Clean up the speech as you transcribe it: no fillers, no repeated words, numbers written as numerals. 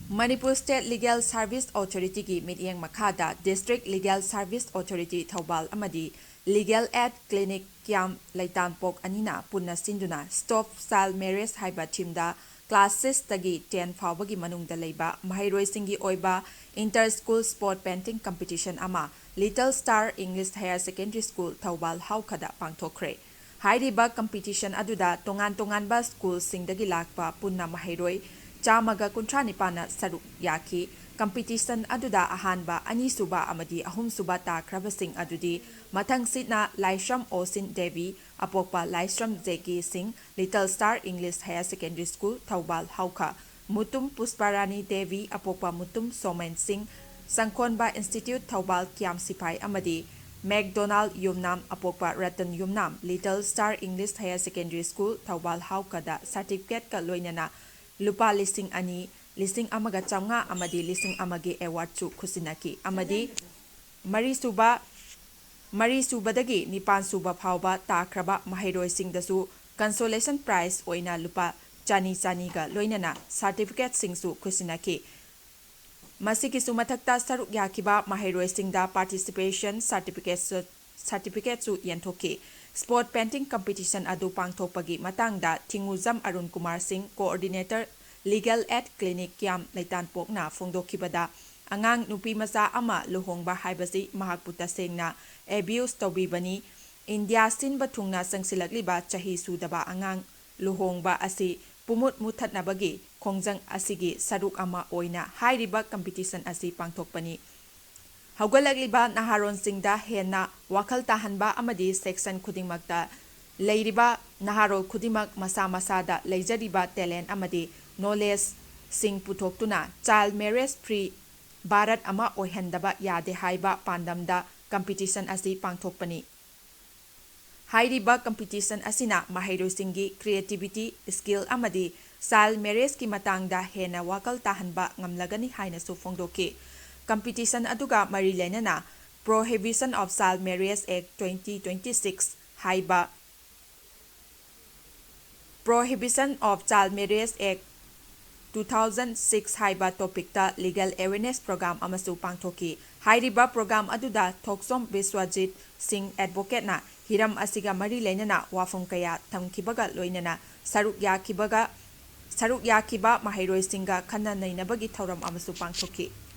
Manipur State Legal Service Authority ki Mityeng Makhada District Legal Service Authority THOUBAL AMADI Legal Aid Clinic KIYAM LEITANPOK ANINA PUNA SINDUNA Stop Child Marriage HAIBA Teamda Classes TAGI 10 FAOBAGI MANUNGDA LEIBA MAHEIROISINGI OIBA Inter-School Sport Painting Competition AMA Little Star English Higher Secondary School THOUBAL HAOKHA PANGTHOKHRE HAIRIBA competition aduda tongan-tonganba school singdagi lakpa PUNA MAHEIROI Chamaga Kuntranipana Saruk Yaki, competition aduda ahanba anisuba amadi ahumsuba ta krabasing adudi, matang sitna Laishram Osin Devi, apokpa Laishram Zeki Singh, Little Star English Higher Secondary School, THOUBAL HAOKHA, Mutum Pusparani Devi, apokpa Mutum Somen Singh, Sangkonba Institute THOUBAL KIYAM Sipai Amadi, McDonald Yumnam, apokpa Ratan Yumnam, Little Star English Higher Secondary School, THOUBAL HAOKHA da certificate ka loinana, Lupa listing ani, listing amaga chamga amadi listing amagi award chu khusinaki amadi Marisuba dagi nipan suba phauba takraba mahairoi dasu consolation prize oina lupa chani ga loinana certificate singsu khusinaki masiki sumathakta saruk yakiba mahairoi da participation certificate su yenthoki Sport painting competition adu pangthokpagi matangda Thinguzam Arun Kumar Singh coordinator Legal Aid Clinic KIYAM LEITANPOK na fongdokhibada angang nupi macha ama luhongba haibasi mahakpu tasengna abuse tawbibani India sinba thungna sangsilakliba chahi sudaba angang luhongba asi pumut muthatnabagi khongjang asigi saruk ama oina hairiba competition asi pangthokpani Haugalakliba naharon singda henna wakhal tahanba amadi section khudingmakta leiriba naharol khudimak masa masada leijariba talent amadi knowledge sing puthoktuna child marriage free Bharat ama oihandaba yade haiba pandamda competition asi pangthokpani hairiba competition asina mahairoisingi creativity skill amadi child marriage ki matangda henna wakhal tahanba ngamlagani haina su fongdoki competition aduga mari lenana Prohibition of Child Marriage Act 2026 HAIBA Prohibition of Child Marriage Act 2006 HAIBA topic ta legal awareness program amasu pangthoki hairiba program aduda Thoksom Biswajit Singh advocate na hiram asiga mari lenana wafum kaya thamkibaga loinana saruk yakiba mahairoi singa khanna nainabagi thauram amasu pangthoki